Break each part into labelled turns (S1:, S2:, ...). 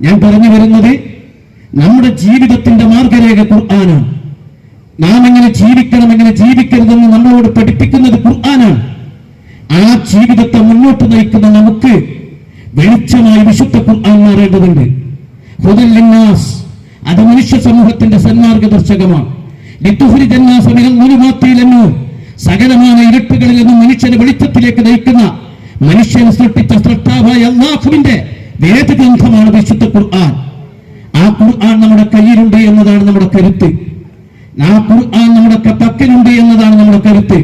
S1: ഞാൻ പറഞ്ഞു വരുന്നത് നമ്മുടെ ജീവിതത്തിന്റെ മാർഗരേഖ ഖുർആനാണ്. നാം എങ്ങനെ ജീവിക്കണം, എങ്ങനെ ജീവിക്കരുതെന്ന് നമ്മളോട് പഠിപ്പിക്കുന്നത് ഖുർആനാണ്. ആ ജീവിതത്തെ മുന്നോട്ട് നയിക്കുന്ന നമുക്ക് വെളിച്ചമായി വിശുദ്ധ ഖുർആൻ മാറേണ്ടതുണ്ട്. ഹുദൽ ലിന്നാസ്, അത് മനുഷ്യ സമൂഹത്തിന്റെ സന്മാർഗദർശകമാണ്. ലിതുഖ്രിജന്നാസ മിനൽ ളുലുമാത്തി ഇലൻ നൂർ, സകലമായ ഇരുട്ടുകളിൽ നിന്നും മനുഷ്യനെ വെളിച്ചത്തിലേക്ക് നയിക്കുന്ന, മനുഷ്യനെ സൃഷ്ടിച്ച സൃഷ്ടാവായ അല്ലാഹുവിന്റെ വേദഗ്രന്ഥമാണ് വിശുദ്ധ ഖുർആൻ. ആ ഖുർആൻ നമ്മുടെ കയ്യിലുണ്ട് എന്നതാണ് നമ്മുടെ കരുത്ത്. ആ ഖുർആൻ നമ്മുടെ പക്കലുണ്ട് എന്നതാണ് നമ്മുടെ കരുത്ത്.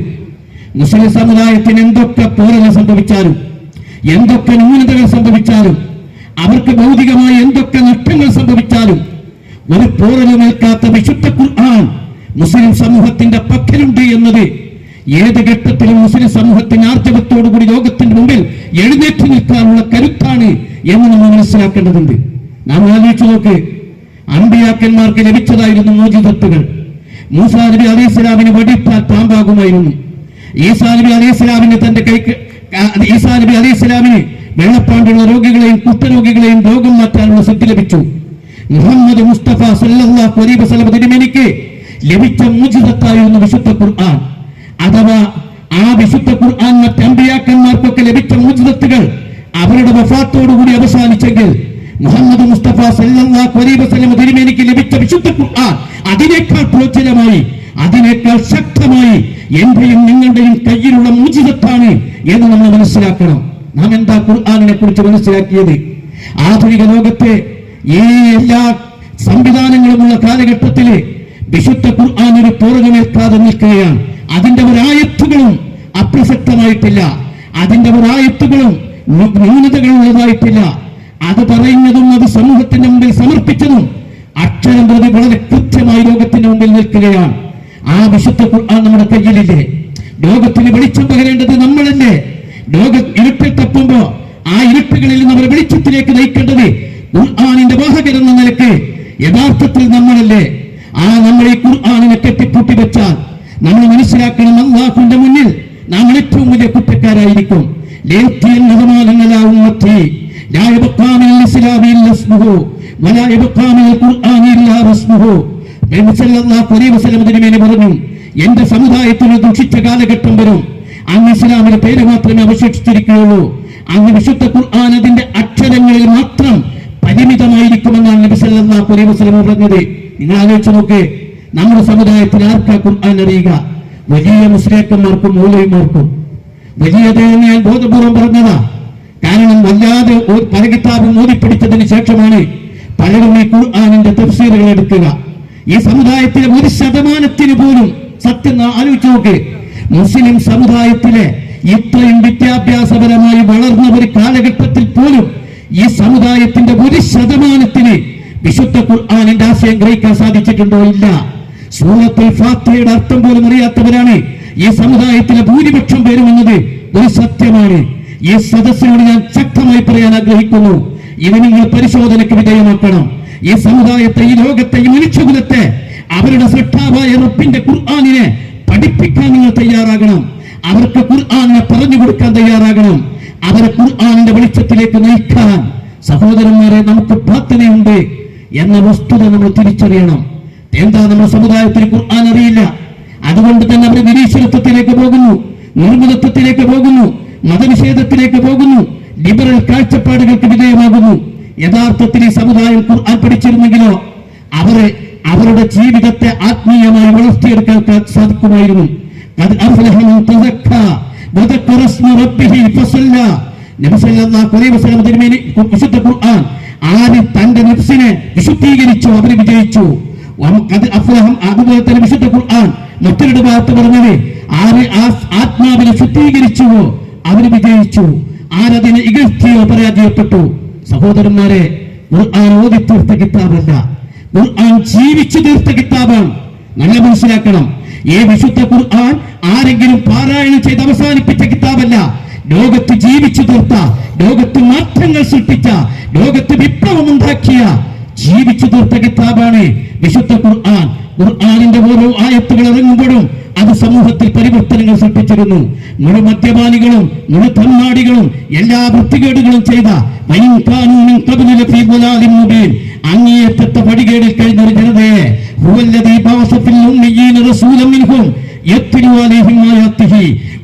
S1: മുസ്ലിം സമുദായത്തിന് എന്തൊക്കെ പോരൽ സംഭവിച്ചാലും, എന്തൊക്കെ ന്യൂനതകൾ സംഭവിച്ചാലും, അവർക്ക് ഭൗതികമായ എന്തൊക്കെ നഷ്ടങ്ങൾ സംഭവിച്ചാലും, ഒരു പോരലുമേൽക്കാത്ത വിശുദ്ധ ഖുർആൻ മുസ്ലിം സമൂഹത്തിന്റെ പക്കലുണ്ട് എന്നത് ഏത് ഘട്ടത്തിലും മുസ്ലിം സമൂഹത്തിന് ആർജവത്തോടുകൂടി ലോകത്തിന്റെ മുമ്പിൽ എഴുന്നേറ്റ് നിൽക്കാനുള്ള കരുത്താണ് എന്ന് നമ്മൾ മനസ്സിലാക്കേണ്ടതുണ്ട്. നാം ആലോചിച്ചു നോക്ക്, അമ്പിയാക്കന്മാർക്ക് ലഭിച്ചതായിരുന്നു മോചിതത്തുകൾ. മൂസാ നബി അലൈഹിസ്സലാമിന് വടിയിട്ടാൽ പാമ്പാകുമായിരുന്നു. ഈസാ നബി അലൈഹിസ്സലാമിന് വെള്ളപ്പാണ്ടുള്ള രോഗികളെയും കുഷ്ഠരോഗികളെയും രോഗം മാറ്റാനുള്ള സിദ്ധി ലഭിച്ചു. മുഹമ്മദ് മുസ്തഫ സല്ലല്ലാഹു അലൈഹി വസല്ലം തിരുമേനിക്ക് ലഭിച്ച മോചിതത്തായിരുന്നു വിശുദ്ധ ഖുർആൻ. അഥവാ ആ വിശുദ്ധ ഖുർആൻ മറ്റ് അമ്പിയാക്കന്മാർക്കൊക്കെ ലഭിച്ച മോചിതത്തുകൾ അവരുടെ വഫാത്തോടുകൂടി അവസാനിച്ചെങ്കിൽ, മുഹമ്മദ് മുസ്തഫ സല്ലല്ലാഹു അലൈഹി വസല്ലം തിരുമേനിക്ക് ലഭിച്ച വിശുദ്ധ ഖുർആൻ അതിനേക്കാൾ പ്രോജ്വലമായി, അതിനേക്കാൾ ശക്തമായി എന്റെയും നിങ്ങളുടെയും കയ്യിലുള്ള മോചിതത്താണ് എന്ന് നമ്മൾ മനസ്സിലാക്കണം. നാം എന്താ ഖുർആനിനെ കുറിച്ച് മനസ്സിലാക്കിയത്? ആധുനിക ലോകത്തെ ഈ എല്ലാ സംവിധാനങ്ങളുമുള്ള കാലഘട്ടത്തില് വിശുദ്ധ ഖുർആൻ ഒരു പോറകമേൽക്കാതെ നിൽക്കുകയാണ്. അതിന്റെ ഒരായത്തുകളും അപ്രസക്തമായിട്ടില്ല, അതിന്റെ ഒരായത്തുകളും ന്യൂനതകളുള്ളതായിട്ടില്ല. അത് പറയുന്നതും അത് സമൂഹത്തിന്റെ മുമ്പിൽ സമർപ്പിച്ചതും അക്ഷരം പ്രതി വളരെ കൃത്യമായി ലോകത്തിന്റെ മുമ്പിൽ നിൽക്കുകയാണ്. ആ വിശുദ്ധ ഖുർആൻ നമ്മുടെ കയ്യിലില്ലേ? ലോകത്തിന് വെളിച്ചം പകരേണ്ടത് നമ്മളല്ലേ? ലോകം ഇരുട്ടിൽ തപ്പുമ്പോ ആ ഇരുട്ടുകളിൽ നിന്ന് അവരെ വെളിച്ചത്തിലേക്ക് നയിക്കേണ്ടത് ഖുർആനിന്റെ വാഹകരെന്ന നിലക്ക് യഥാർത്ഥത്തിൽ നമ്മളല്ലേ? ആ നമ്മൾ ഈ ഖുർആനിനെ കെട്ടിപ്പൂട്ടി വെച്ചാൽ നമ്മൾ മനസ്സിലാക്കണം, അല്ലാഹുവിന്റെ മുന്നിൽ നാം ഏറ്റവും വലിയ കുറ്റക്കാരായിരിക്കും. പറഞ്ഞു, എന്റെ സമുദായത്തിന് ദുഷിച്ച കാലഘട്ടം വരും, അങ്ങ് ഇസ്ലാമിന്റെ പേര് മാത്രമേ അവശേഷിച്ചിരിക്കുകയുള്ളൂ. അങ്ങ് വിശുദ്ധ ഖുർആൻ അതിന്റെ അക്ഷരങ്ങളിൽ മാത്രം പരിമിതമായിരിക്കുമെന്നാണ് നബി സല്ലല്ലാഹു അലൈഹി വസല്ലം പറഞ്ഞത്. നിങ്ങൾ ആലോചിച്ച് നോക്ക്, നമ്മുടെ സമുദായത്തിൽ ആർക്കാ ഖുർആൻ അറിയുക? വലിയ മുസ്ലിയാക്കന്മാർക്കും മൗലവിമാർക്കും. വലിയത് ഞാൻ ബോധപൂർവം പറഞ്ഞതാ. കാരണം വല്ലാതെ പല കിതാബും ഓതിപ്പിടിച്ചതിന് ശേഷമാണ് പലരും ഈ ഖുർആനിന്റെ തഫ്സീറുകൾ എടുക്കുക. ഈ സമുദായത്തിലെ 1% പോലും, സത്യം ആലോചിച്ച് നോക്ക്, മുസ്ലിം സമുദായത്തിലെ ഇത്രയും വിദ്യാഭ്യാസപരമായി വളർന്ന ഒരു കാലഘട്ടത്തിൽ പോലും ഈ സമുദായത്തിന്റെ 1% വിശുദ്ധ ഖുർആനിന്റെ ആശയം ഗ്രഹിക്കാൻ സാധിച്ചിട്ടുണ്ടോ? ഇല്ല. സൂറത്തുൽ ഫാത്തിഹയുടെ അർത്ഥം പോലും അറിയാത്തവരാണ് ഈ സമുദായത്തിലെ ഭൂരിപക്ഷം പേരും എന്നത് ഒരു സത്യമാണ്. ഈ സദസ്സിനോട് ഞാൻ ശക്തമായി പറയാൻ ആഗ്രഹിക്കുന്നു, ഇത് നിങ്ങൾ പരിശോധനയ്ക്ക് വിധേയമാക്കണം. ഈ സമുദായത്തെ, ഈ ലോകത്തെ, ഈ മനുഷ്യകുലത്തെ അവരുടെ സൃഷ്ടാവായ റബ്ബിന്റെ ഖുർആനിനെ പഠിപ്പിക്കാൻ നിങ്ങൾ തയ്യാറാകണം. അവർക്ക് ഖുർആനിനെ പറഞ്ഞു കൊടുക്കാൻ തയ്യാറാകണം. അവരെ ഖുർആനിന്റെ വെളിച്ചത്തിലേക്ക് നയിക്കാൻ സഹോദരന്മാരെ നമുക്ക് പ്രാർത്ഥനയുണ്ട് എന്ന വസ്തുത നമ്മൾ തിരിച്ചറിയണം. എന്താ, നമ്മുടെ സമുദായത്തിൽ ഖുർആൻ അറിയില്ല, അതുകൊണ്ട് തന്നെ അവർ നിരീശ്വരത്വത്തിലേക്ക് പോകുന്നു, നിർമ്മിതത്വത്തിലേക്ക് പോകുന്നു, മതനിഷേധത്തിലേക്ക് പോകുന്നു, ലിബറൽ കാഴ്ചപ്പാടുകൾക്ക് വിധേയമാകുന്നു. യഥാർത്ഥത്തിൽ ഈ സമുദായം ഖുർആൻ പഠിച്ചിരുന്നെങ്കിലോ അവരുടെ ജീവിതത്തെ ആത്മീയമായി വളർത്തിയെടുക്കാൻ സാധിക്കുമായിരുന്നു. വിശുദ്ധ ഖുർആൻ ആര് തന്റെ നഫ്സിനെ വിശുദ്ധീകരിച്ചു അവര് വിജയിച്ചു. അതുപോലെ തന്നെ വിശുദ്ധ ഖുർആൻ മറ്റൊരു ഭാഗത്ത് പറഞ്ഞത് ആര് ആത്മാവിനെ ശുദ്ധീകരിച്ചുവോ അവര് വിജയിച്ചു, ആരതിനെ ഇകഴ്ത്തിയോ പരാജയപ്പെട്ടു. സഹോദരന്മാരെ, ഖുർആൻ ഓതി തീർത്ത കിതാബല്ല, ഖുർആൻ ജീവിച്ചു തീർത്ത കിതാബാണ്. നല്ല മനസ്സിലാക്കണം, ഈ വിശുദ്ധ ഖുർആൻ ആരെങ്കിലും പാരായണം ചെയ്ത് അവസാനിപ്പിച്ച കിതാബല്ല. ലോകത്ത് ജീവിച്ചു തീർത്ത, ലോകത്ത് മാറ്റങ്ങൾ സൃഷ്ടിച്ച, ലോകത്ത് വിപ്ലവമുണ്ടാക്കിയ ജീവിച്ചു തീർത്ത കിതാബാണ് വിശുദ്ധ ഖുർആൻ. ഖുർആനിന്റെ ഓരോ ആയത്തുകൾ ഇറങ്ങുമ്പോഴും അത് സമൂഹത്തിൽ പരിവർത്തനങ്ങൾ സൃഷ്ടിച്ചിരുന്നു. മുഴു മദ്യപാനികളും മുഴു തമ്മാടികളും എല്ലാ വൃത്തികേടുകളും ചെയ്ത അങ്ങേയറ്റത്തെ പടികേടിൽ കഴിഞ്ഞൊരു ജനതയെ يتلو عليهم آياته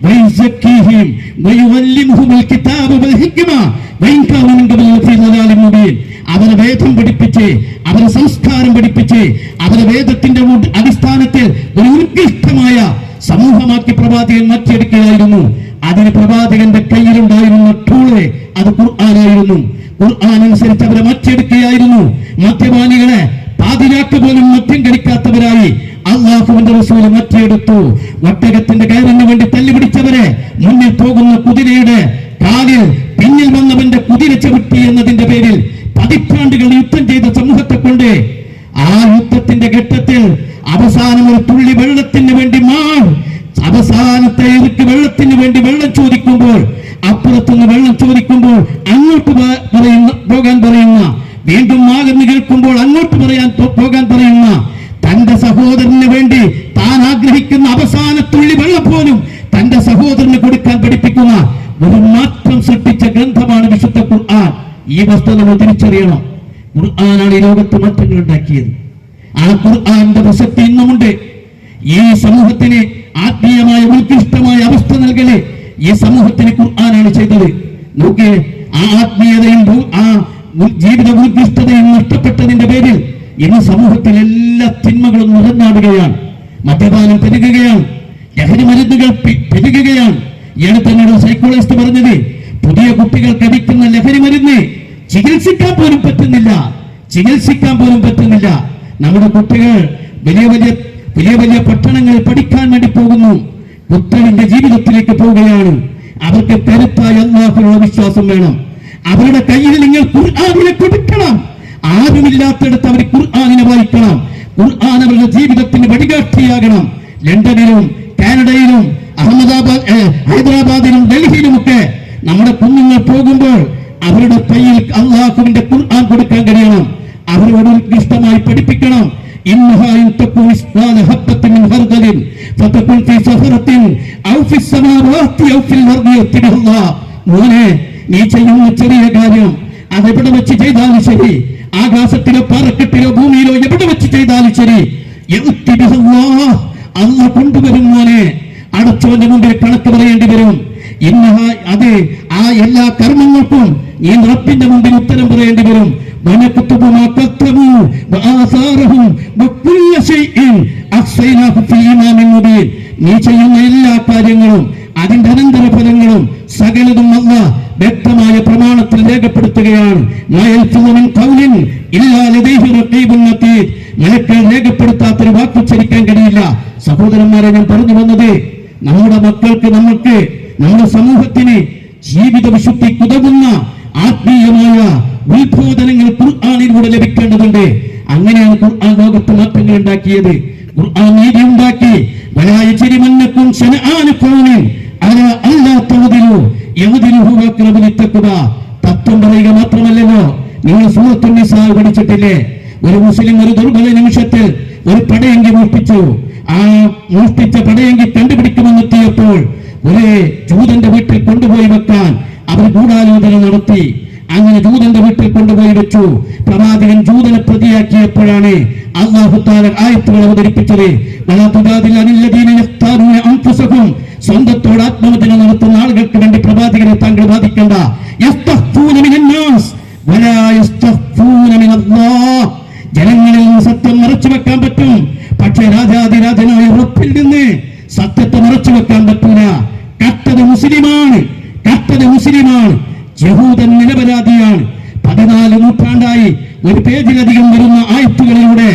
S1: ويزكيهم ويعلمهم الكتاب والحكمة وإن كانوا من قبل لفي ضلال مبين. അവരെ വേദം പഠിപ്പിച്ച്, അവരെ സംസ്കാരം പഠിപ്പിച്ച്, അവരെ വേദത്തിന്റെ അടിസ്ഥാനത്തിൽ ഒരു ഉത്കൃഷ്ടമായ സമൂഹമാക്കി പ്രവാചകൻ മാറ്റിയെടുക്കുകയായിരുന്നു. അതിന് പ്രവാചകന്റെ കയ്യിലുണ്ടായിരുന്ന ടൂള് അത് ഖുർആനായിരുന്നു. ഖുർആൻ അനുസരിച്ച് അവരെ മാറ്റിയെടുക്കുകയായിരുന്നു. മദ്യപാനികളെ പാതിരാക്ക് പോലും മദ്യം കഴിക്കാത്തവരായി അല്ലാഹുവിന്റെ റസൂല് മാറ്റിയെടുത്തു. ഒട്ടകത്തിന്റെ കയറിന് വേണ്ടി തല്ലുപിടിച്ചവരെ മുന്നിൽ പോകുന്ന കുതിരയുടെ കാലിൽ പിന്നിൽ വന്നവന്റെ കുതിര ചവിട്ടി എന്നതിന്റെ പേരിൽ പതിറ്റാണ്ടുകൾ യുദ്ധം ചെയ്ത സമൂഹത്തെ കൊണ്ട് ആ യുദ്ധത്തിന്റെ ഘട്ടത്തിൽ അവസാനം ഒരു തുള്ളി വെള്ളത്തിന് വേണ്ടി അവസാനത്തെ ഇവർക്ക് വെള്ളത്തിന് വേണ്ടി വെള്ളം ചോദിക്കുമ്പോൾ, അപ്പുറത്തുനിന്ന് വെള്ളം ചോദിക്കുമ്പോൾ അങ്ങോട്ട് പോകാൻ പറയുന്ന, വീണ്ടും മാകെന്ന് കേൾക്കുമ്പോൾ അങ്ങോട്ട് പോകാൻ പറയുന്ന, തന്റെ സഹോദരന് വേണ്ടി താൻ ആഗ്രഹിക്കുന്ന അവസാന തുള്ളി വെള്ളം പോലും തന്റെ സഹോദരന് കൊടുക്കാൻ പഠിപ്പിക്കുന്ന ഒരു മാറ്റം സൃഷ്ടിച്ച ഗ്രന്ഥമാണ് വിശുദ്ധ ഖുർആൻ. ഈ വസ്തുത നമ്മൾ തിരിച്ചറിയണം. ഖുർആനാണ് ഈ ലോകത്ത് മാറ്റങ്ങൾ ഉണ്ടാക്കിയത്. ആ ഖുർആന്റെ പ്രസക്തി ഇന്നുമുണ്ട്. ഈ സമൂഹത്തിന് ആത്മീയമായ ഉത്കൃഷ്ടമായ അവസ്ഥ നൽകല് ഈ സമൂഹത്തിന് ഖുർആനാണ് ചെയ്തത്. നോക്കിയേ, ആ ആത്മീയതയും ആ ജീവിത ഉത്കൃഷ്ടതയും നഷ്ടപ്പെട്ടതിന്റെ പേരിൽ ഇന്ന് സമൂഹത്തിൽ എല്ലാ തിന്മകളും നിറഞ്ഞാടുകയാണ്. മദ്യപാനം പെരുകുകയാണ്, ലഹരി മരുന്നുകൾ പെരുകുകയാണ്. ഇയാൾ തന്നെയാണ് സൈക്കോളജിസ്റ്റ് പറഞ്ഞത്, പുതിയ കുട്ടികൾ കഴിക്കുന്ന ലഹരി മരുന്ന് ചികിത്സിക്കാൻ പോലും പറ്റുന്നില്ല. നമ്മുടെ കുട്ടികൾ വലിയ വലിയ പട്ടണങ്ങളിൽ പഠിക്കാൻ വേണ്ടി പോകുന്നു, പുത്രന്റെ ജീവിതത്തിലേക്ക് പോവുകയാണ്. അവർക്ക് കരുത്തായ അല്ലാഹുവിനുള്ള വിശ്വാസം വേണം. അവരുടെ കയ്യിൽ നിങ്ങൾ ഖുർആനിനെ കൊടുക്കണം. ആരുമില്ലാത്തടത്ത് അവർ ഖുർആനിനെ വായിക്കണം. ഖുർആൻ അവരുടെ ജീവിതത്തിന് വഴികാട്ടിയാകണം. ലണ്ടനിലും കാനഡയിലും ഹൈദരാബാദിലും ഡൽഹിയിലുമൊക്കെ നമ്മുടെ കുഞ്ഞുങ്ങൾ പോകുമ്പോൾ അവരുടെ കയ്യിൽ അല്ലാഹുവിന്റെ ഖുർആൻ കൊടുക്കാൻ കഴിയണം. അവരോട് ഇഷ്ടമായി പഠിപ്പിക്കണം. മോനെ, നീ ചെയ്യുന്ന ചെറിയ കാര്യം അതെവിടെ വെച്ച് ചെയ്താലും ശരി, ആകാശത്തിലോ പാറക്കെട്ടിലോ ഭൂമിയിലോ എവിടെ വെച്ച് ചെയ്താലും ശരി, അല്ല കൊണ്ടുവരും. മോനെ, അടച്ചവന്റെ മുമ്പിൽ കണക്ക് പറയേണ്ടി വരും. അത് ആ എല്ലാ കർമ്മങ്ങൾക്കും നീ റബ്ബിന്റെ മുമ്പിൽ ഉത്തരം പറയേണ്ടി വരും. നീ ചെയ്യുന്ന എല്ലാ കാര്യങ്ങളും അതിന്റെ അനന്തര ഫലങ്ങളും സകലതും അല്ലാഹ് വ്യക്തമായ പ്രമാണത്തിൽ രേഖപ്പെടുത്തുകയാണ്. മലക്കുകൾ രേഖപ്പെടുത്താത്തൊരു വാക്കുച്ചരിക്കാൻ കഴിയില്ല. സഹോദരന്മാരെ, ഞാൻ പറഞ്ഞു വന്നത്, നമ്മുടെ മക്കൾക്ക്, നമ്മുടെ സമൂഹത്തിന് ജീവിത വിശുദ്ധിക്ക് ഉതകുന്ന ആത്മീയമായ ഉത്ബോധനങ്ങൾ ഖുർആനിലൂടെ ലഭിക്കേണ്ടതുണ്ട്. അങ്ങനെയാണ് ഖുർആൻ ലോകത്ത് മാറ്റങ്ങൾ ഉണ്ടാക്കിയത്. ഖുർആൻ നീതി ഉണ്ടാക്കി. തത്വം പറയുക മാത്രമല്ലല്ലോ, നിങ്ങൾ സൂറത്തുൻ നിസാ പഠിച്ചിട്ടില്ലേ? ഒരു മുസ്ലിം ഒരു ദുർബല നിമിഷത്തിൽ ഒരു പടയെങ്കി മോഷ്ടിച്ചു. ആ മോഷ്ടിച്ച പടയെങ്കി കണ്ടുപിടിക്കുമെന്നെത്തിയപ്പോൾ ഒരു ജൂതന്റെ വീട്ടിൽ കൊണ്ടുപോയി വെക്കാൻ അവർ ഗൂഢാലോചന നടത്തി. അങ്ങനെ ജൂതന്റെ വീട്ടിൽ കൊണ്ടുപോയി വെച്ചു. പ്രവാചകൻ ജൂതനെ പ്രതിയാക്കിയപ്പോഴാണ് അല്ലാഹു തആല ആയത്തുകൾ അവതരിപ്പിച്ചത്. സ്വന്തത്തോട് ആത്മവചന നടത്തുന്ന ആളുകൾക്ക് വേണ്ടി പ്രവാചകനെ താങ്കൾ ബാധിക്കേണ്ട. ജനങ്ങളിൽ നിന്ന് സത്യം മറച്ചു വെക്കാൻ പറ്റും, പക്ഷേ രാജാതിരാജനായ റബ്ബിൽ നിന്ന് സത്യത്തെ മറച്ചു വെക്കാൻ പറ്റൂല. കട്ടത് മുസ്ലിമാണ്, യഹൂദൻ നിരപരാധിയാണ്. 14 നൂറ്റാണ്ടായി ഒരു പേജിലധികം വരുന്ന ആയത്തുകളിലൂടെ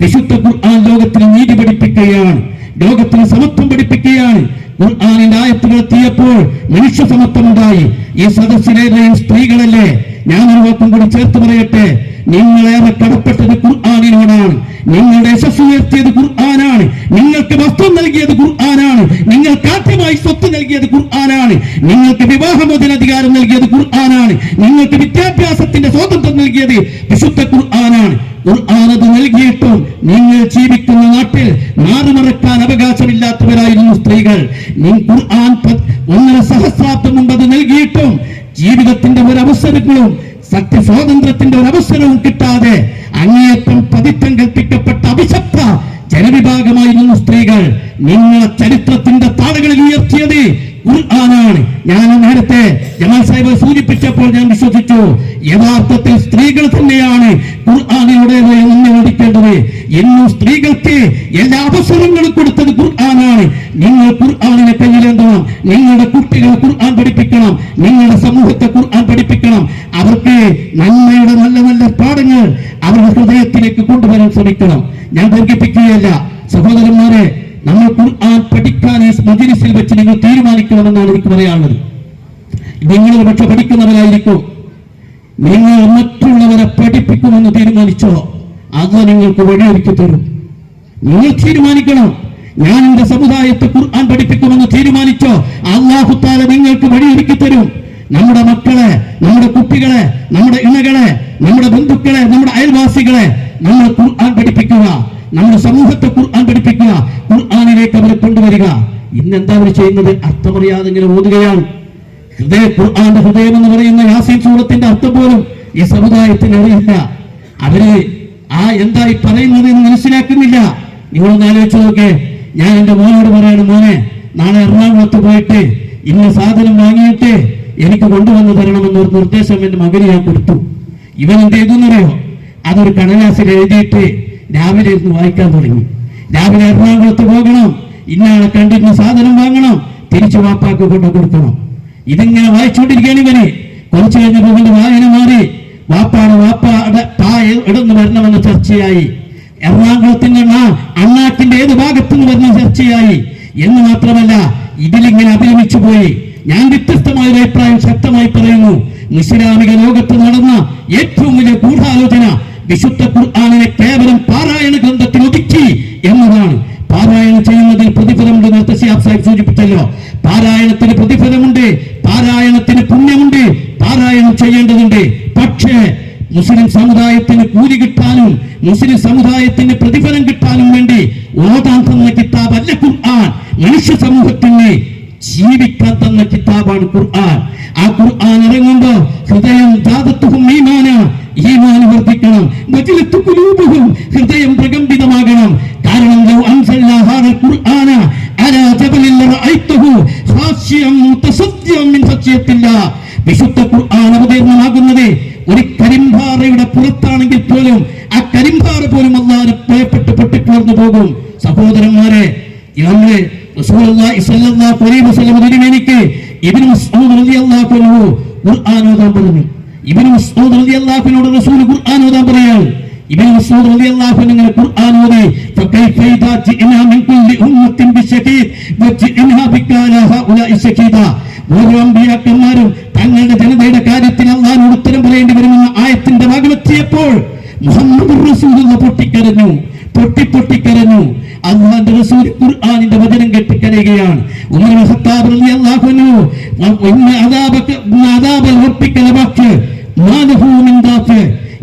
S1: വിശുദ്ധ ഖുർആൻ ലോകത്തിന് നീതി പഠിപ്പിക്കുകയാണ്, ലോകത്തിന് സമത്വം പഠിപ്പിക്കുകയാണ്. ഖുർആനിന്റെ ആയത്തുകൾ എത്തിയപ്പോൾ മനുഷ്യ സമത്വം ഉണ്ടായി. ഈ സദസ്സിലേറെയും സ്ത്രീകളല്ലേ? ഞാൻ ഒരു വാക്കും കൂടി ചേർത്ത് പറയട്ടെ, നിങ്ങളേറെ കടപ്പെട്ടത് ഖുർആനിനോടാണ്. നിങ്ങളുടെ യശസ്സ് ഉയർത്തിയത് ഖുർആനാണ്. നിങ്ങൾക്ക് വസ്ത്രം നൽകിയത് ഖുർആനാണ്. നിങ്ങൾക്ക് ആദ്യമായി സ്വത്ത് നൽകിയത് ഖുർആനാണ്. നിങ്ങൾക്ക് വിവാഹമോചനാധികാരം നൽകിയത് ഖുർആനാണ്. നിങ്ങൾക്ക് വിദ്യാഭ്യാസത്തിന്റെ സ്വാതന്ത്ര്യം നൽകിയത് വിശുദ്ധ ഖുർആനാണ്. ഖുർആൻ അത് നൽകിയിട്ടും നിങ്ങൾ ജീവിക്കുന്ന നാട്ടിൽ മാറിമറക്കാൻ അവകാശമില്ലാത്തവരായിരുന്നു സ്ത്രീകൾ. ഖുർആൻ 1.5 സഹസ്രാബ്ദം മുമ്പ് അത് നൽകിയിട്ടും ജീവിതത്തിന്റെ ഒരവസരങ്ങളും സ്വാതന്ത്ര്യത്തിന്റെ ഒരവസരവും കിട്ടാതെ അങ്ങേയറ്റം പതിത്തം കൽപ്പിക്കപ്പെട്ട അഭിശപ്ത ജനവിഭാഗമായിരുന്നു സ്ത്രീകൾ. നിങ്ങളെ ചരിത്രത്തിന്റെ താളുകളിൽ ഉയർത്തിയത് ഖുർആനാണ്. ഞാൻ നേരത്തെ ജമാൽ സാഹിബ് സൂചിപ്പിച്ചപ്പോൾ ഞാൻ വിശ്വസിച്ചു, യഥാർത്ഥത്തിൽ സ്ത്രീകൾ തന്നെയാണ് ഖുർആനിലൂടെ മുന്നോടിക്കേണ്ടത്. ഇന്നും സ്ത്രീകൾക്ക് എല്ലാ അവസരങ്ങളും കൊടുത്തത് ഖുർആനാണ്. നിങ്ങൾ ഖുർആനിനെ കയ്യിലെന്തണം, നിങ്ങളുടെ കുട്ടികളെ ഖുർആൻ പഠിപ്പിക്കണം, നിങ്ങളുടെ സമൂഹത്തെ ഖുർആൻ പഠിപ്പിക്കണം. അവർക്ക് നന്മയുടെ നല്ല നല്ല പാഠങ്ങൾ അവരുടെ ഹൃദയത്തിലേക്ക് കൊണ്ടുവരാൻ ശ്രമിക്കണം. ഞാൻ ദീർഘിപ്പിക്കുകയല്ല സഹോദരന്മാരെ, നമ്മൾ ഖുർആൻ പഠിക്കാൻ ഈ മജ്‌ലിസിൽ വെച്ച് നിങ്ങൾ തീരുമാനിക്കണമെന്നാണ് എനിക്ക് പറയാനുള്ളത്. നിങ്ങൾ പക്ഷെ പഠിക്കുന്നവരായിരിക്കും, നിങ്ങൾ മറ്റുള്ളവരെ പഠിപ്പിക്കുമെന്ന് തീരുമാനിച്ചോ അത് നിങ്ങൾക്ക് വഴിയൊരുക്കി തരും. നിങ്ങൾ തീരുമാനിക്കണം, ഞാൻ എന്റെ സമുദായത്തെ ഖുർആൻ പഠിപ്പിക്കുമെന്ന് തീരുമാനിച്ചോ അല്ലാഹു തആല നിങ്ങൾക്ക് വഴിയൊരുക്കി തരും. നമ്മുടെ മക്കളെ, നമ്മുടെ കുട്ടികളെ, നമ്മുടെ ഇണകളെ, നമ്മുടെ ബന്ധുക്കളെ, നമ്മുടെ അയൽവാസികളെ നമ്മൾ ഖുർആൻ പഠിപ്പിക്കുക, നമ്മുടെ സമൂഹത്തെ ഖുർആൻ പഠിപ്പിക്കുക, ഖുർആനിലേക്ക് അവരെ കൊണ്ടുവരിക. ഇന്നെന്താ അവർ ചെയ്യുന്നത്? അർത്ഥമറിയാതെ ഇങ്ങനെ ഓതുകയാണ്. ഖുർആന്റെ ഹൃദയം എന്ന് പറയുന്ന യാസീൻ സൂറത്തിന്റെ അർത്ഥം പോലും ഈ സമുദായത്തിന് അറിയില്ല. അവര് എന്തായി പറയുന്നത് എന്ന് മനസ്സിലാക്കുന്നില്ല. നിങ്ങളൊന്ന് ആലോചിച്ച് നോക്കേ. ഞാൻ എന്റെ മോനോട് പറയാണ്, മോനെ നാളെ എറണാകുളത്ത് പോയിട്ട് ഇന്ന സാധനം വാങ്ങിയിട്ട് എനിക്ക് കൊണ്ടുവന്ന് തരണമെന്നൊരു നിർദ്ദേശം എന്റെ മകന് ഞാൻ കൊടുത്തു. ഇവൻ എന്ത് ചെയ്തെന്നറിയോ? അതൊരു കടലാസിൽ എഴുതിയിട്ട് രാവിലെ ഇരുന്ന് വായിക്കാൻ തുടങ്ങി. രാവിലെ എറണാകുളത്ത് പോകണം, ഇന്നാളെ കണ്ടിരുന്ന സാധനം വാങ്ങണം, തിരിച്ചു വാപ്പാക്ക് കൊണ്ടു കൊടുക്കണം. ഇതിങ്ങനെ വായിച്ചുകൊണ്ടിരിക്കുകയാണ് ഇവന്. കുറച്ചു കഴിഞ്ഞപ്പോൾ ഇവന്റെ വായന മാറി. വാപ്പാടെ ഇടന്ന് വരണമെന്ന ചർച്ചയായി. എറണാകുളത്തിന്റെ അണ്ണാക്കിന്റെ ഏത് ഭാഗത്തുനിന്ന് വരുന്ന ചർച്ചയായി. എന്ന് മാത്രമല്ല, ഇതിലിങ്ങനെ അഭിരമിച്ചു പോയി. ഞാൻ വ്യത്യസ്തമായ ഒരു അഭിപ്രായം ശക്തമായി പറയുന്നു. ഇസ്ലാമിക ലോകത്ത് നടന്ന ഏറ്റവും വലിയ ഗൂഢാലോചന വിശുദ്ധ ഖുർആനിനെ കേവലം പാരായണ ഗ്രന്ഥത്തിൽ ഒതുക്കി എന്നതാണ്. പാരായണം ചെയ്യുന്നതിൽ പ്രതിഫലമുണ്ട്. നേരത്തെ സിയാബ് സാഹിബ് സൂചിപ്പിച്ചല്ലോ, പാരായണത്തിന് പ്രതിഫലമുണ്ട്, പാരായണത്തിന് പുണ്യമുണ്ട്, പാരായണം ചെയ്യേണ്ടതുണ്ട്. പക്ഷേ മുസ്ലിം സമുദായത്തിന് കൂലി കിട്ടാനും മുസ്ലിം സമുദായത്തിന് പ്രതിഫലം കിട്ടാനും വേണ്ടി ഓതാൻ തന്ന കിതാബല്ല ഖുർആൻ. മനുഷ്യ സമൂഹത്തിന് ജീവിക്കാൻ തന്ന കിതാബാണ് ഖുർആൻ. ആ ഖുർആൻ ഇറങ്ങുമ്പോ ഹൃദയം ഈമാൻ വർദ്ധിക്കണം, ഹൃദയം പ്രകമ്പിതമാകണം. കാരണം വിശുദ്ധ ഖുർആൻ അവതീർണമാകുന്നത് ഒരു കരിമ്പാറയുടെ പുറത്താണെങ്കിൽ പോലും ആ കരിമ്പാറ പോലും അല്ലാഹുവിനെ ഭയപ്പെട്ട് പൊട്ടിപ്പോർന്നു പോകും. സഹോദരന്മാരെ, നമ്മള് റസൂലുള്ളാഹി സ്വല്ലല്ലാഹു അലൈഹി വസല്ലം തിരുമേനിക്ക് ഇബ്നു മസ്ഊദ് റളിയല്ലാഹു അൻഹു ഖുർആൻ ഓതാൻ പറഞ്ഞു. ഇബ്നു മസ്ഊദ് റളിയല്ലാഹു അൻഹുവിനോട് റസൂൽ ഖുർആൻ ഓതാൻ പറയാണ്. ഇബ്നു മസ്ഊദ് റളിയല്ലാഹു അൻഹു ഇങ്ങനെ ഖുർആൻ ഓതി, ഫകൈഫ ഇദാ ജിഇനാ മിൻ കുല്ലി ഉമ്മത്തിൻ ബിശഹീദ് വജിഇനാ ബിക അലാ ഹൗലാഇ ശഹീദ. ഓരോ അമ്പിയാക്കന്മാരും തങ്ങളുടെ ജനതയുടെ കാര്യത്തിൽ അല്ലാഹുവിനോട് ഉത്തരം പറയേണ്ടി വരുമെന്ന ആയത്തിന്റെ ഭാഗമെത്തിയപ്പോൾ മുഹമ്മദുർ റസൂലുള്ളാഹി പൊട്ടിക്കരഞ്ഞു. അല്ലാഹുവിന്റെ റസൂൽ ഖുർആനിന്റെ വചനം കേട്ട് കരയുകയാണ്. ഉമർ ഇബ്നു ഖത്താബ് റളിയല്ലാഹു അൻഹു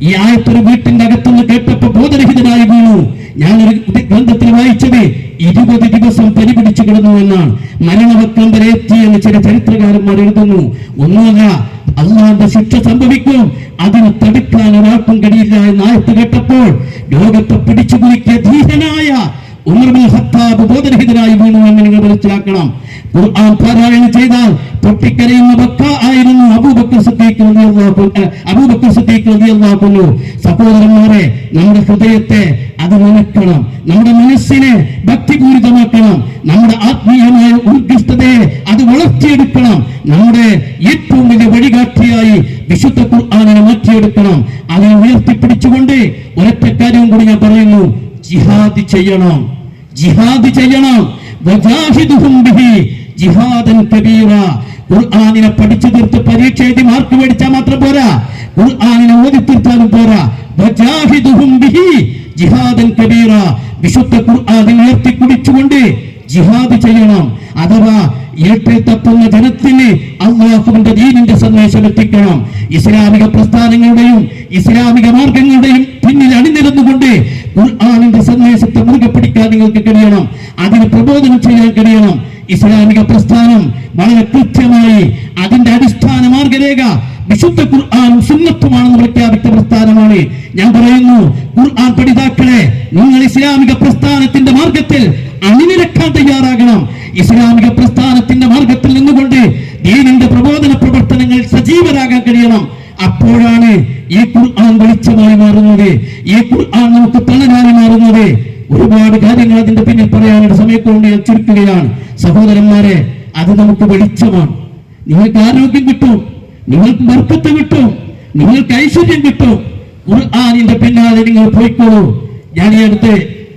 S1: ഈ ആയത്തൊരു വീട്ടിന്റെ അകത്തുനിന്ന് കേട്ടപ്പോ ബോധരഹിതനായി വീണു. ഞാനൊരു ഗ്രന്ഥത്തിൽ വായിച്ചത് 20 ദിവസം പരിപിടിച്ചു കിടന്നു എന്നാണ്. മരണവക്കം വരെ എത്തി എന്ന് ചില ചരിത്രകാരന്മാർ എഴുതുന്നു. ഒന്നുമല്ല, അല്ലാഹുവിന്റെ ശിക്ഷ സംഭവിക്കും, അതിനെ തടുക്കാൻ ഒരാൾക്കും കഴിയില്ല എന്ന ആയത്ത് കേട്ടപ്പോൾ ലോകത്തെ പിടിച്ചു കുലുക്കിയ ധീരനായ ഉമർ ഇബ്നു ഖത്താബ് ബോധരഹിതനായി വീണു എന്ന് നിങ്ങൾ മനസ്സിലാക്കണം. ഖുർആൻ പാരായണം ചെയ്താൽ പൊട്ടിക്കരയുന്ന വക്ക ആയിരുന്നു അബൂബക്കർ സിദ്ദീഖ് റളിയല്ലാഹു അൻഹു. സഹോദരന്മാരെ, നമ്മുടെ ഹൃദയത്തെ അത് നനക്കണം, നമ്മുടെ മനസ്സിനെ ഭക്തിപൂരിതമാക്കണം, നമ്മുടെ ആത്മീയമായ ഉത്കൃഷ്ടതയെ അത് വളർത്തിയെടുക്കണം. നമ്മുടെ ഏറ്റവും വലിയ വഴികാട്ടിയായി വിശുദ്ധ ഖുർആനിനെ മാറ്റിയെടുക്കണം. അതിനെ ഉയർത്തിപ്പിടിച്ചുകൊണ്ട് ഒരൊറ്റ കാര്യം കൂടി ഞാൻ പറയുന്നു, ജിഹാദ് ചെയ്യണം. ജിഹാദൻ കബീറ. ഖുർആനിനെ പഠിച്ചു തീർത്ത് പരീക്ഷ എഴുതി മാർക്ക് മേടിച്ചാൽ മാത്രം പോരാ, ഖുർആനിനെ ഓതി തീർത്താലും പോരാ. വജാഹിദുഹും ബിഹി ജിഹാദൻ കബീറ. വിശുദ്ധ ഖുർആനിനെ ഉയർത്തിക്കുടിച്ചുകൊണ്ട് ജിഹാദ് ചെയ്യണം. അഥവാ ഇരുട്ടിൽ തപ്പുന്ന ജനത്തിന് അല്ലാഹുവിന്റെ ദീനിന്റെ സന്ദേശം എത്തിക്കണം. ഇസ്ലാമിക പ്രസ്ഥാനങ്ങളുടെയും ഇസ്ലാമിക മാർഗങ്ങളുടെയും പിന്നിൽ അണിനിരന്ന പഠിപ്പിക്കാൻ നിങ്ങൾക്ക് കഴിയണം, അതിന് പ്രബോധനം ചെയ്യാൻ കഴിയണം. ഇസ്ലാമിക പ്രസ്ഥാനം വളരെ കൃത്യമായി അതിന്റെ അടിസ്ഥാന മാർഗരേഖ വിശുദ്ധ ഖുർആനും സുന്നത്തുമാണെന്ന് പ്രഖ്യാപിച്ച പ്രസ്ഥാനമാണ്. ഞാൻ പറയുന്നു, ഖുർആൻ പഠിതാക്കളെ, നിങ്ങൾ ഇസ്ലാമിക പ്രസ്ഥാനത്തിന്റെ മാർഗത്തിൽ അണിനിരക്കാൻ തയ്യാറാകണം. ഇസ്ലാമിക പ്രസ്ഥാനത്തിന്റെ മാർഗത്തിൽ നിന്നുകൊണ്ട് ദീനിന്റെ പ്രബോധന പ്രവർത്തനങ്ങൾ സജീവരാകാൻ കഴിയണം. അപ്പോഴാണ് ഈ ഖുർആൻ വെളിച്ചമായി മാറുന്നത്, ഈ ഖുർആൻ നമുക്ക് തണലായി മാറുന്നത്. ഒരുപാട് കാര്യങ്ങൾ അതിന്റെ പിന്നിൽ പറയാനുള്ള സമയത്തുകൊണ്ട് ഞാൻ ചുരുക്കുകയാണ്. സഹോദരന്മാരെ, അത് നമുക്ക് വെളിച്ചമാണ്. നിങ്ങൾക്ക് ആരോഗ്യം കിട്ടും, നിങ്ങൾക്ക് ബർക്കത്ത് കിട്ടും, നിങ്ങൾക്ക് ഐശ്വര്യം കിട്ടും. ഖുർആനിന്റെ പിന്നാലെ നിങ്ങൾ പോയിക്കോളൂ. ഞാൻ ഈ അടുത്ത്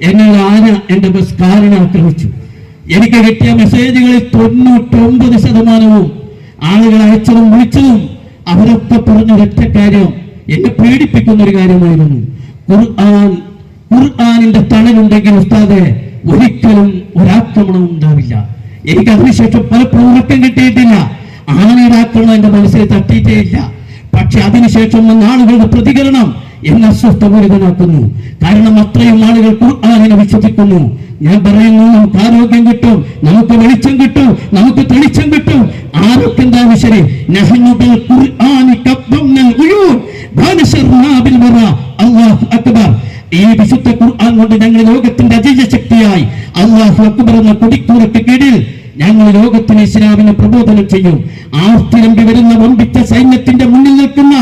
S1: എന്നുള്ള ആന എന്റെ ബസ് കാറിനെ ആക്രമിച്ചു. എനിക്ക് കിട്ടിയ മെസ്സേജുകളിൽ 99% ആളുകൾ അയച്ചതും വിളിച്ചതും അവരൊക്കെ പറഞ്ഞ ഒരൊറ്റ കാര്യം, എന്നെ പേടിപ്പിക്കുന്ന ഒരു കാര്യമായിരുന്നു. ഖുർആനിന്റെ തണലുണ്ടെങ്കിൽ ഉസ്താദെ ഒരിക്കലും ഒരാക്രമണം ഉണ്ടാവില്ല. എനിക്ക് അതിനുശേഷം പലപ്പോഴും ഉറക്കം കിട്ടിയിട്ടില്ല. ആനയുടെ ആക്രമണം എന്റെ മനസ്സിൽ തട്ടിയിട്ടേ ഇല്ല. പക്ഷെ അതിനുശേഷം വന്ന ആളുകളുടെ പ്രതികരണം എന്നെ അസ്വസ്ഥപൂരിതനാക്കുന്നു. കാരണം അത്രയും ആളുകൾ ഖുർആനിനെ വിശ്വസിക്കുന്നു. ഞാൻ പറയുന്നു, നമുക്ക് ആരോഗ്യം കിട്ടും, നമുക്ക് വെളിച്ചം കിട്ടും, നമുക്ക് തെളിച്ചം കിട്ടും. ആരൊക്കെ എന്തായാലും ശരി, അല്ലാഹു അക്ബർ. ഈ വിശുദ്ധ ഖുർആൻ കൊണ്ട് ഞങ്ങൾ ലോകത്തിന്റെ അജീജ ശക്തിയായി അല്ലാഹു അക്ബർ എന്ന കൊടിക്കൂറയ്ക്ക് കീഴിൽ ഞങ്ങൾ ലോകത്തിന് ഇസ്ലാമിനെ പ്രബോധനം ചെയ്യും. ആർത്തിരമ്പി വരുന്ന വമ്പിച്ച സൈന്യത്തിന്റെ മുന്നിൽ നിൽക്കുന്ന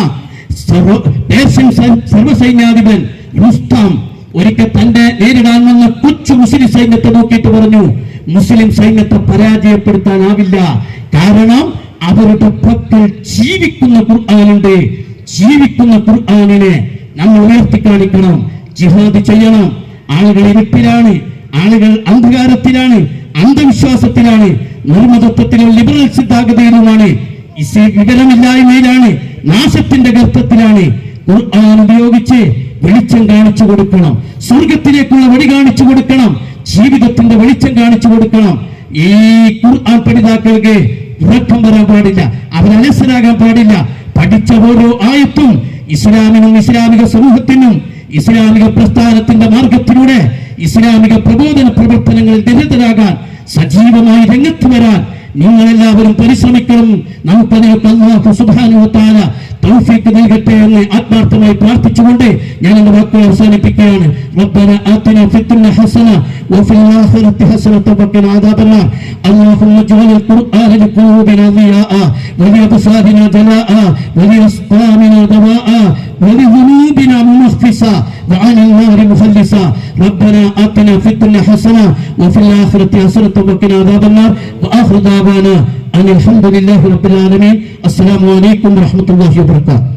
S1: പേർഷ്യൻ സർവ്വസൈന്യാധിപൻ റുസ്താം ഒരിക്കൽ തന്റെ നേരിടാൻ വന്ന കൊച്ചു മുസ്ലിം സൈന്യത്തെ നോക്കിയിട്ട് പറഞ്ഞു, മുസ്ലിം സൈന്യത്തെ പരാജയപ്പെടുത്താനാവില്ല. കാരണം അവരുടെ പക്കൽ ജീവിക്കുന്ന ഖുർആനുണ്ട്. ജീവിക്കുന്ന ഖുർആനിനെ നമ്മൾ ഉയർത്തി കാണിക്കണം. ജിഹാദ് ചെയ്യണം. ആളുകൾ ഇരുട്ടിലാണ്, ആളുകൾ അന്ധകാരത്തിലാണ്, അന്ധവിശ്വാസത്തിലാണ്, നിർമ്മതത്വത്തിലും ലിബറൽ ചിന്താഗതിയിലുമാണ്, വിവരമില്ലായ്മയിലാണ്, നാശത്തിന്റെ ഗർത്തത്തിലാണ്. ഖുർആൻ ഉപയോഗിച്ച് വെളിച്ചം കാണിച്ചു കൊടുക്കണം. സ്വർഗത്തിലേക്കുള്ള വഴി കാണിച്ചു കൊടുക്കണം. ജീവിതത്തിന്റെ വെളിച്ചം കാണിച്ചു കൊടുക്കണം. ഈ ഖുർആൻ പഠിതാക്കൾക്ക് ഉറക്കം വരാൻ പാടില്ല, അവരലസരാകാൻ പാടില്ല. പഠിച്ച ഓരോ ആയത്തും ഇസ്ലാമിനും ഇസ്ലാമിക സമൂഹത്തിനും ഇസ്ലാമിക പ്രസ്ഥാനത്തിന്റെ മാർഗത്തിലൂടെ ഇസ്ലാമിക പ്രബോധന പ്രവർത്തനങ്ങളിൽ നിരതരാകാൻ, സജീവമായി രംഗത്ത് വരാൻ നിങ്ങളെല്ലാവരും പരിശ്രമിക്കണം. നമുക്കതിനൊക്കെ അല്ലാഹു സുബ്ഹാനഹു വ തആല തൗഫീഖ് നൽകട്ടെ എന്ന് ആത്മാർത്ഥമായി പ്രാർത്ഥിച്ചുകൊണ്ട് ഞാൻ എന്റെ വാക്കുകൾ അവസാനിപ്പിക്കുകയാണ്. റബ്ബന ആതിനാ ഫിദ്ദുനിയ ഹസന വഫിൽ ആഖിറതി ഹസനത വഖിനാ അദാബന്നാർ. അല്ലാഹുമ്മ ജഅൽ ഖുർആന ലിഖുലൂബിനാ ദിയാഅ വലിഅബ്സാരിനാ ജലാഅ വലിഅസ്ഖാമിനാ ദവാഅ ولذنوبنا مخفصا وعن النار مخلصا. ربنا آتنا في الدنيا حسنة وفي الآخرة حسنة وقنا عذاب النار. وآخر دعوانا أن الحمد لله رب العالمين. السلام عليكم ورحمة الله وبركاته.